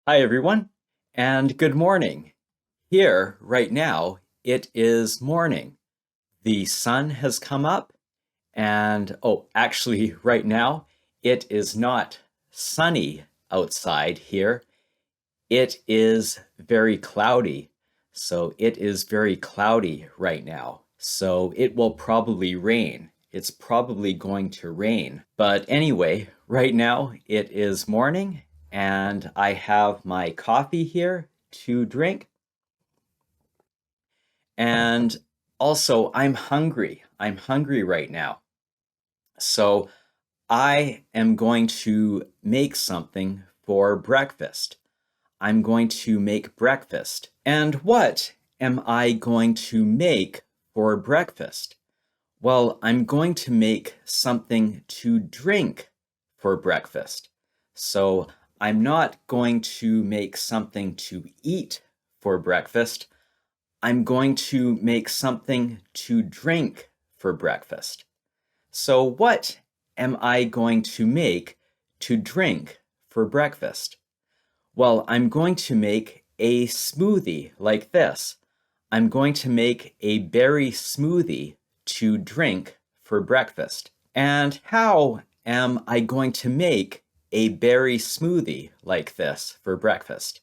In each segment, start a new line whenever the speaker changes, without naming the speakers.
Hi, everyone, and good morning. Here, right now, it is morning. The sun has come up, and actually, right now, it is not sunny outside here. It is very cloudy. So it is very cloudy right now. So it will probably rain. It's probably going to rain. But anyway, right now it is morning and I have my coffee here to drink. And also, I'm hungry. I'm hungry right now. So I am going to make something for breakfast. I'm going to make breakfast. And what am I going to make for breakfast? Well, I'm going to make something to drink for breakfast. So I'm not going to make something to eat for breakfast. I'm going to make something to drink for breakfast. So what am I going to make to drink for breakfast? Well, I'm going to make a smoothie like this. I'm going to make a berry smoothie to drink for breakfast. And how am I going to make a berry smoothie like this for breakfast?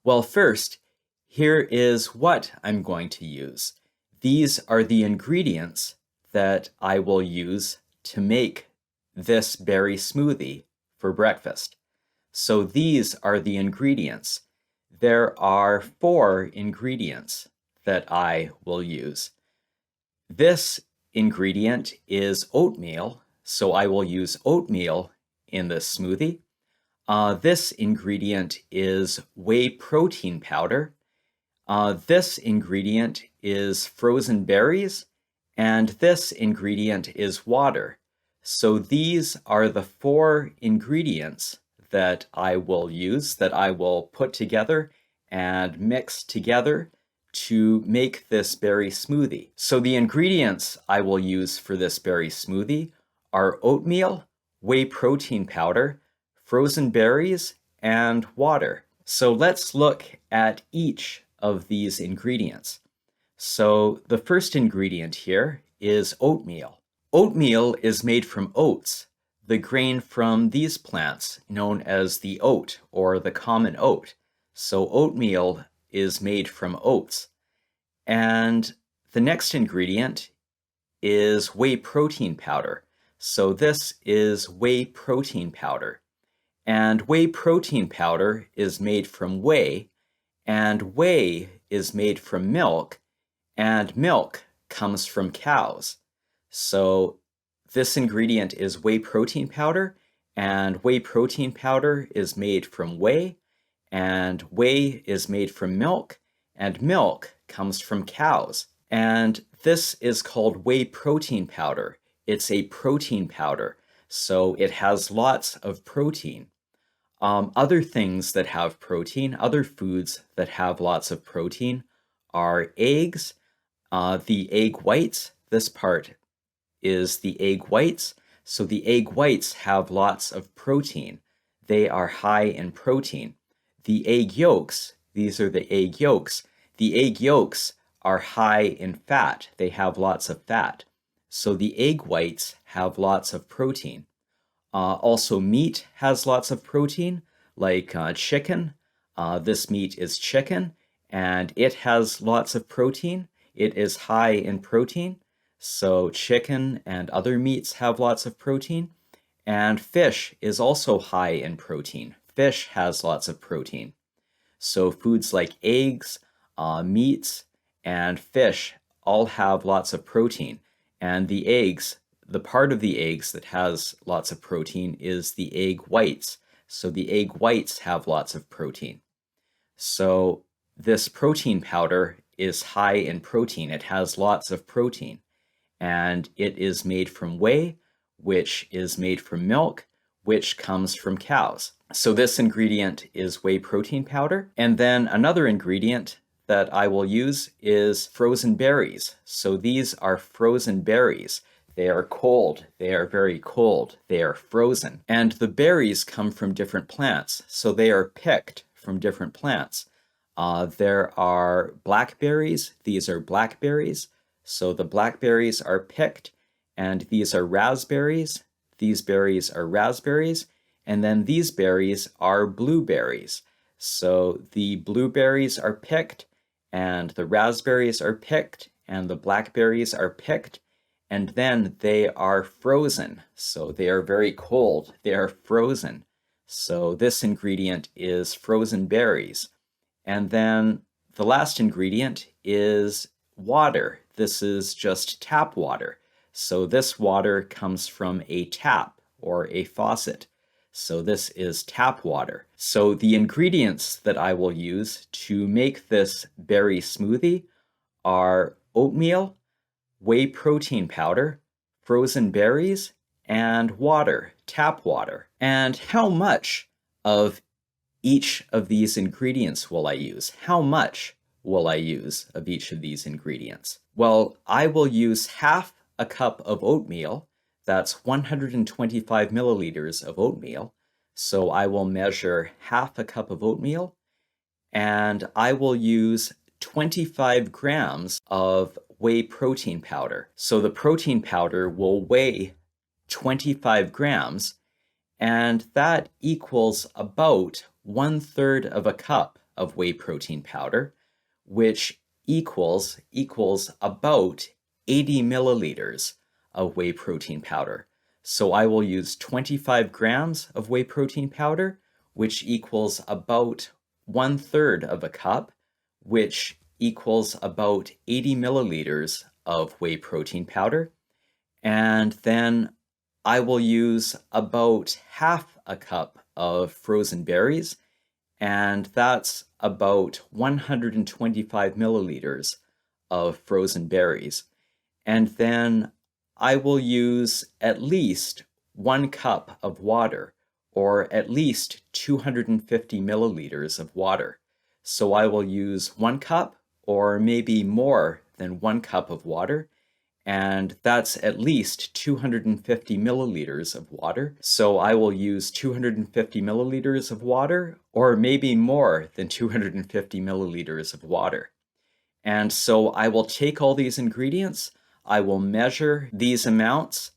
Well, first, here is what I'm going to use. These are the ingredients that I will use to make this berry smoothie for breakfast. So these are the ingredients. There are 4 ingredients that I will use. This ingredient is oatmeal, so I will use oatmeal in this smoothie. This ingredient is whey protein powder. This ingredient is frozen berries, and this ingredient is water. So these are the 4 ingredients that I will use, that I will put together and mix together to make this berry smoothie. So the ingredients I will use for this berry smoothie are oatmeal, whey protein powder, frozen berries, and water. So let's look at each of these ingredients. So the first ingredient here is oatmeal. Oatmeal is made from oats, the grain from these plants known as the oat or the common oat. So oatmeal is made from oats. And the next ingredient is whey protein powder. So this is whey protein powder. And whey protein powder is made from whey, and whey is made from milk, and milk comes from cows. So this ingredient is whey protein powder, and whey protein powder is made from whey, and whey is made from milk, and milk comes from cows. And this is called whey protein powder. It's a protein powder, so it has lots of protein. Other things that have protein, other foods that have lots of protein are eggs, the egg whites. This part is the egg whites. So the egg whites have lots of protein. They are high in protein. The egg yolks, these are the egg yolks. The egg yolks are high in fat. They have lots of fat. So the egg whites have lots of protein. Also, meat has lots of protein, like chicken. This meat is chicken, and it has lots of protein. It is high in protein. So chicken and other meats have lots of protein. And fish is also high in protein. Fish has lots of protein. So foods like eggs, meats, and fish all have lots of protein. And the eggs, the part of the eggs that has lots of protein is the egg whites. So the egg whites have lots of protein. So this protein powder is high in protein. It has lots of protein. And it is made from whey, which is made from milk, which comes from cows. So this ingredient is whey protein powder. And then another ingredient that I will use is frozen berries. So these are frozen berries. They are cold. They are very cold. They are frozen. And the berries come from different plants. So they are picked from different plants. There are blackberries. These are blackberries. So the blackberries are picked, and these are raspberries. These berries are raspberries. And then these berries are blueberries. So the blueberries are picked, and the raspberries are picked, and the blackberries are picked, and then they are frozen. So they are very cold. They are frozen. So this ingredient is frozen berries. And then the last ingredient is water. This is just tap water. So this water comes from a tap or a faucet. So this is tap water. So the ingredients that I will use to make this berry smoothie are oatmeal, whey protein powder, frozen berries, and water, tap water. And how much of each of these ingredients will I use? How much will I use of each of these ingredients? Well, I will use half a cup of oatmeal. That's 125 milliliters of oatmeal. So I will measure half a cup of oatmeal, and I will use 25 grams of whey protein powder. So the protein powder will weigh 25 grams, and that equals about 1/3 of a cup of whey protein powder, which equals about 80 milliliters of whey protein powder. So I will use 25 grams of whey protein powder, which equals about 1/3 of a cup, which equals about 80 milliliters of whey protein powder. And then I will use about half a cup of frozen berries, and that's about 125 milliliters of frozen berries. And then I will use at least 1 cup of water, or at least 250 milliliters of water. So I will use 1 cup, or maybe more than 1 cup of water, and that's at least 250 milliliters of water. So I will use 250 milliliters of water, or maybe more than 250 milliliters of water. And so I will take all these ingredients, I will measure these amounts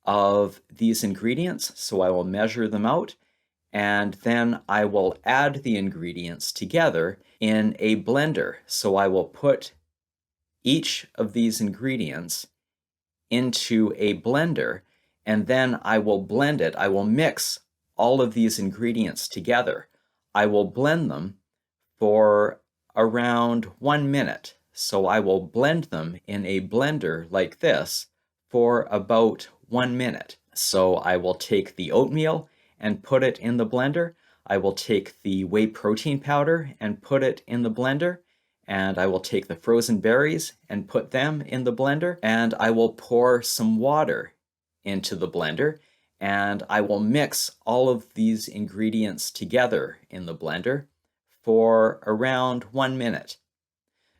of these ingredients, so I will measure them out, and then I will add the ingredients together in a blender. So I will put each of these ingredients into a blender, and then I will blend it. I will mix all of these ingredients together. I will blend them for around 1 minute. So I will blend them in a blender like this for about 1 minute. So I will take the oatmeal and put it in the blender. I will take the whey protein powder and put it in the blender. And I will take the frozen berries and put them in the blender, and I will pour some water into the blender, and I will mix all of these ingredients together in the blender for around 1 minute.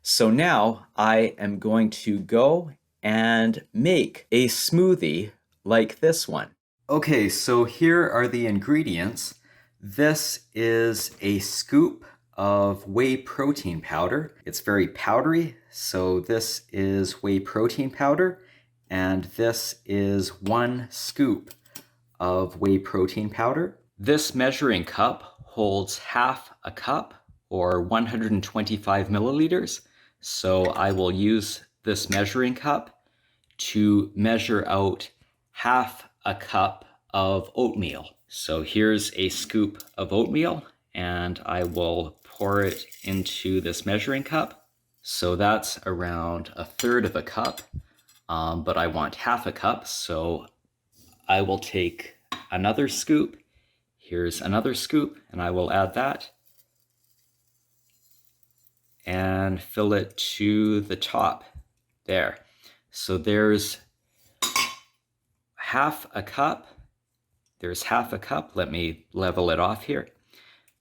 So now I am going to go and make a smoothie like this one. Okay, so here are the ingredients. This is a scoop of whey protein powder. It's very powdery, so this is whey protein powder, and this is 1 scoop of whey protein powder. This measuring cup holds half a cup, or 125 milliliters, so I will use this measuring cup to measure out half a cup of oatmeal. So here's a scoop of oatmeal, and I will pour it into this measuring cup. So that's around 1/3 of a cup, but I want half a cup, so I will take another scoop. Here's another scoop, and I will add that and fill it to the top there. So there's half a cup. There's half a cup. Let me level it off here.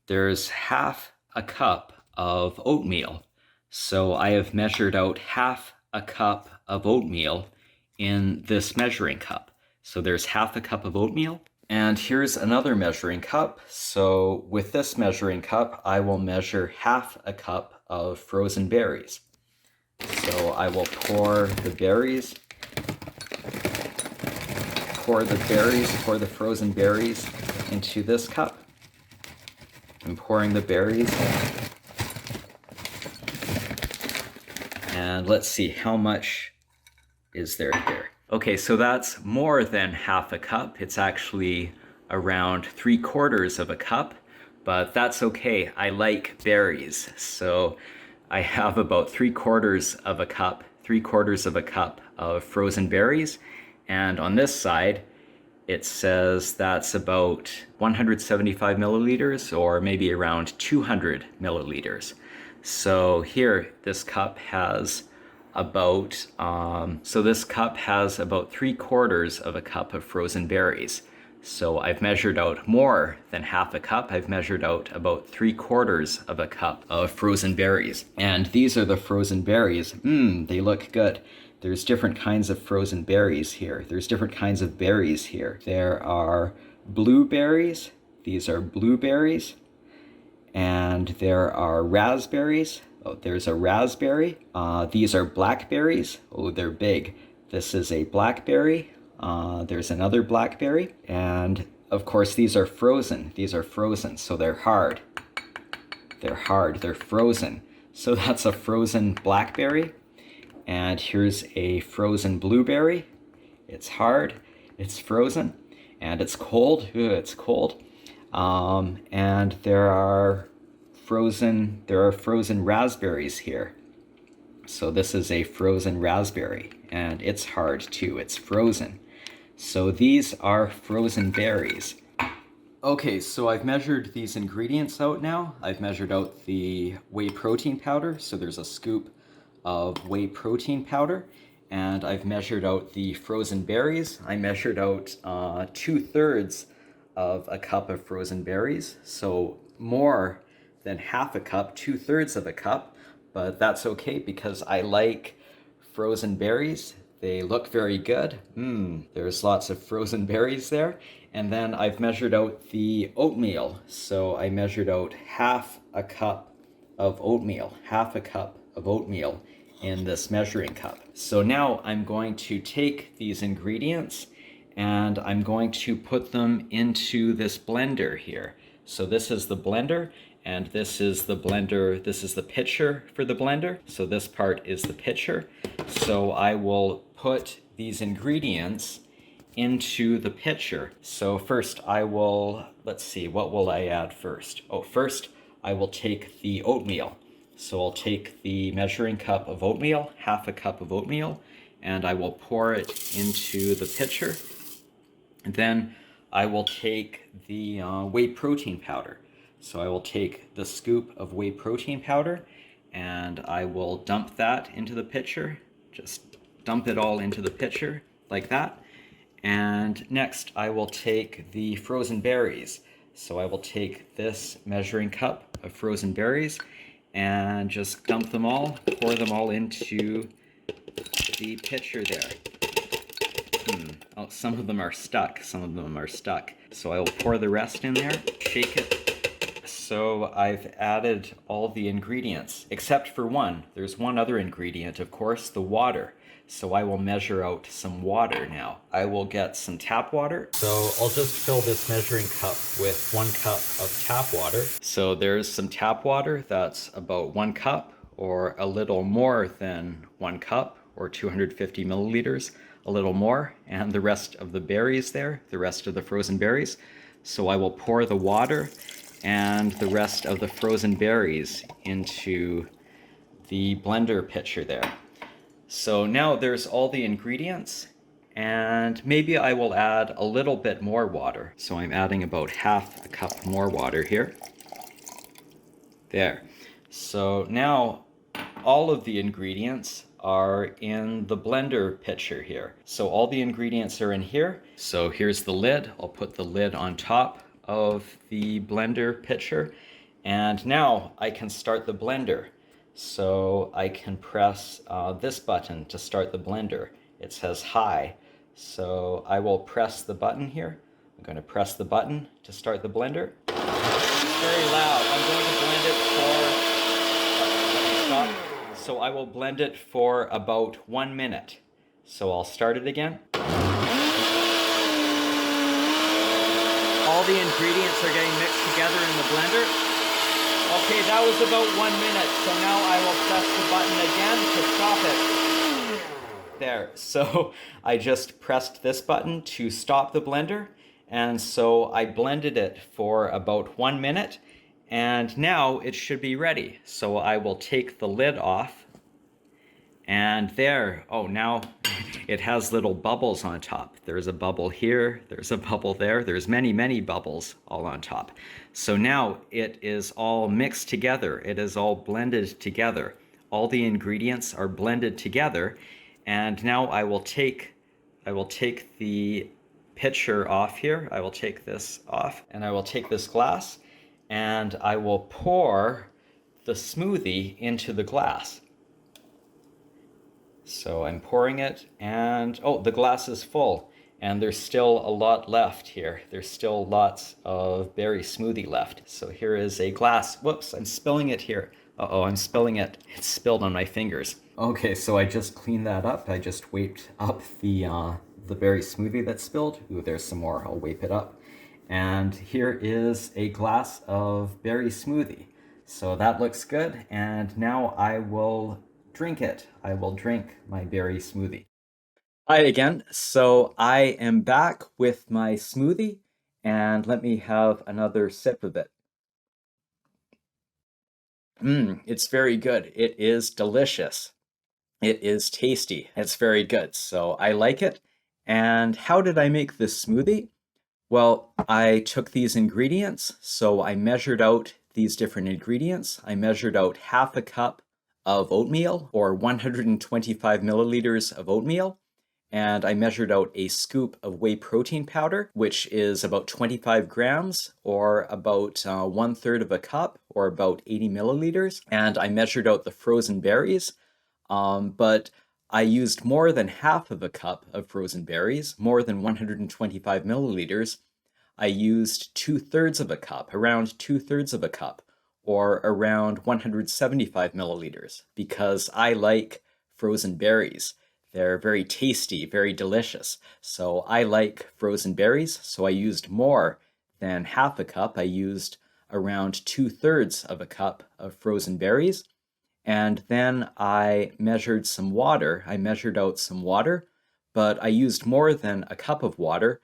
There's half a cup of oatmeal. So I have measured out half a cup of oatmeal in this measuring cup. So there's half a cup of oatmeal. And here's another measuring cup. So with this measuring cup, I will measure half a cup of frozen berries. So I will pour the frozen berries into this cup. I'm pouring the berries. And let's see, how much is there here? Okay, so that's more than half a cup. It's actually around 3/4 of a cup, but that's okay. I like berries. So I have about 3/4 of a cup of frozen berries. And on this side, it says that's about 175 milliliters, or maybe around 200 milliliters. So here, this cup has about 3/4 of a cup of frozen berries. So I've measured out more than half a cup. I've measured out about 3/4 of a cup of frozen berries. And these are the frozen berries. They look good. There's different kinds of frozen berries here. There's different kinds of berries here. There are blueberries. These are blueberries. And there are raspberries. Oh, there's a raspberry. These are blackberries. Oh, they're big. This is a blackberry. There's another blackberry. And of course, these are frozen. These are frozen, so they're hard. They're hard, they're frozen. So that's a frozen blackberry. And here's a frozen blueberry. It's hard, it's frozen, and it's cold. Ooh, it's cold. And there are frozen raspberries here. So this is a frozen raspberry, and it's hard too, it's frozen. So these are frozen berries. Okay, so I've measured these ingredients out now. I've measured out the whey protein powder, so there's a scoop of whey protein powder, and I've measured out the frozen berries. I measured out 2/3 of a cup of frozen berries, so more than half a cup, 2/3 of a cup, but that's okay because I like frozen berries. They look very good. There's lots of frozen berries there. And then I've measured out the oatmeal. So I measured out half a cup of oatmeal in this measuring cup. So now I'm going to take these ingredients and I'm going to put them into this blender here. So this is the blender, and this is the blender. This is the pitcher for the blender. So this part is the pitcher. So I will put these ingredients into the pitcher. So first I will, let's see, what will I add first? Oh, first I will take the oatmeal. So I'll take the measuring cup of oatmeal, half a cup of oatmeal, and I will pour it into the pitcher. And then I will take the whey protein powder. So I will take the scoop of whey protein powder and I will dump that into the pitcher. Just dump it all into the pitcher like that. And next I will take the frozen berries. So I will take this measuring cup of frozen berries and just dump them all, pour them all into the pitcher there. Oh, some of them are stuck. So I will pour the rest in there, shake it. So I've added all the ingredients, except for one. There's one other ingredient, of course, the water. So I will measure out some water now. I will get some tap water. So I'll just fill this measuring cup with 1 cup of tap water. So there's some tap water. That's about 1 cup, or a little more than 1 cup, or 250 milliliters. A little more, and the rest of the berries there, the rest of the frozen berries. So I will pour the water and the rest of the frozen berries into the blender pitcher there. So now there's all the ingredients, and maybe I will add a little bit more water. So I'm adding about half a cup more water here. There. So now all of the ingredients are in the blender pitcher here. So all the ingredients are in here. So here's the lid. I'll put the lid on top of the blender pitcher. And now I can start the blender. So I can press this button to start the blender. It says high. So I will press the button here. I'm going to press the button to start the blender. It's very loud. I'm going to blend it for, let me stop. So I will blend it for about 1 minute. So I'll start it again. All the ingredients are getting mixed together in the blender. Okay, that was about 1 minute. So now I will press the button again to stop it. There, so I just pressed this button to stop the blender. And so I blended it for about 1 minute. And now it should be ready. So I will take the lid off. And there, oh, now it has little bubbles on top. There's a bubble here, there's a bubble there, there's many, many bubbles all on top. So now it is all mixed together. It is all blended together. All the ingredients are blended together. And now I will take the pitcher off here. I will take this off and I will take this glass and I will pour the smoothie into the glass. So I'm pouring it and, oh, the glass is full and there's still a lot left here. There's still lots of berry smoothie left. So here is a glass. Whoops, I'm spilling it here. Uh-oh, I'm spilling it. It's spilled on my fingers. Okay, so I just cleaned that up. I just wiped up the berry smoothie that spilled. Ooh, there's some more. I'll wipe it up. And here is a glass of berry smoothie. So that looks good. And now I will drink it. I will drink my berry smoothie. Hi again. So I am back with my smoothie and let me have another sip of it. It's very good. It is delicious. It is tasty. It's very good. So I like it. And how did I make this smoothie? Well, I took these ingredients. So I measured out these different ingredients. I measured out half a cup of oatmeal, or 125 milliliters of oatmeal, and I measured out a scoop of whey protein powder, which is about 25 grams, or about 1/3 of a cup, or about 80 milliliters, and I measured out the frozen berries, but I used more than half of a cup of frozen berries, more than 125 milliliters. I used 2/3 of a cup, around 2/3 of a cup, or around 175 milliliters, because I like frozen berries. They're very tasty, very delicious. So I like frozen berries, so I used more than half a cup. I used around 2/3 of a cup of frozen berries. And then I measured some water. I measured out some water, but I used more than a cup of water.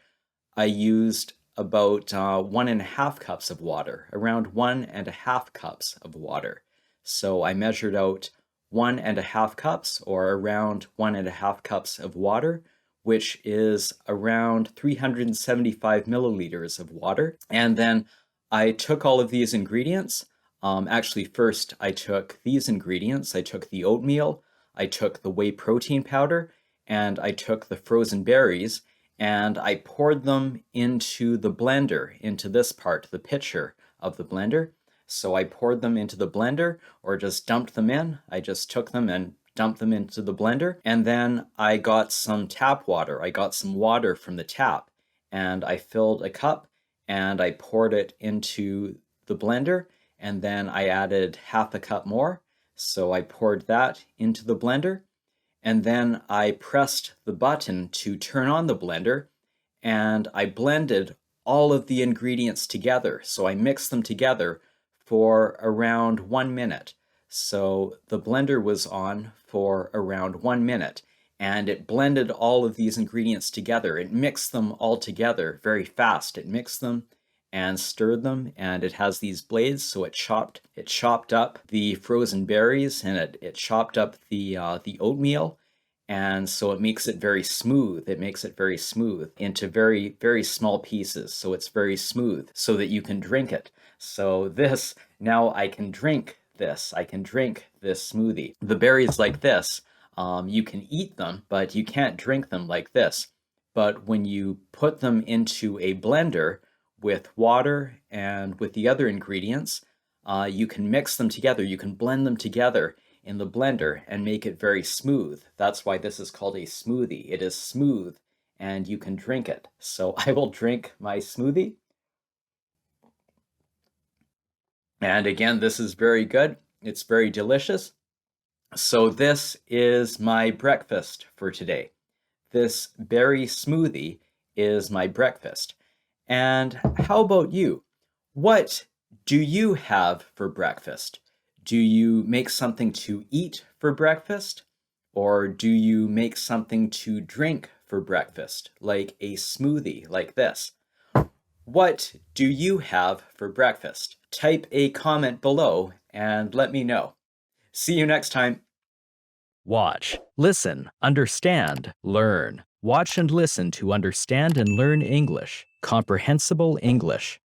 I used about 1.5 cups of water, around 1.5 cups of water. So I measured out 1.5 cups, or around 1.5 cups of water, which is around 375 milliliters of water. And then I took all of these ingredients. Actually, first I took these ingredients. I took the oatmeal, I took the whey protein powder, and I took the frozen berries, and I poured them into the blender, into this part, the pitcher of the blender. So I poured them into the blender, or just dumped them in. I just took them and dumped them into the blender. And then I got some tap water. I got some water from the tap, and I filled a cup and I poured it into the blender. And then I added half a cup more. So I poured that into the blender. And then I pressed the button to turn on the blender, and I blended all of the ingredients together. So I mixed them together for around 1 minute. So the blender was on for around 1 minute, and it blended all of these ingredients together. It mixed them all together very fast. It mixed them and stirred them, and it has these blades, so it chopped up the frozen berries, and it chopped up the oatmeal, and so it makes it very smooth. It makes it very smooth into very, very small pieces, so it's very smooth, so that you can drink it. So now I can drink this. I can drink this smoothie. The berries like this, you can eat them, but you can't drink them like this. But when you put them into a blender with water and with the other ingredients, you can mix them together. You can blend them together in the blender and make it very smooth. That's why this is called a smoothie. It is smooth and you can drink it. So I will drink my smoothie. And again, this is very good. It's very delicious. So this is my breakfast for today. This berry smoothie is my breakfast. And how about you? What do you have for breakfast? Do you make something to eat for breakfast? Or do you make something to drink for breakfast, like a smoothie like this? What do you have for breakfast? Type a comment below and let me know. See you next time.
Watch, listen, understand, learn. Watch and listen to understand and learn English. Comprehensible English.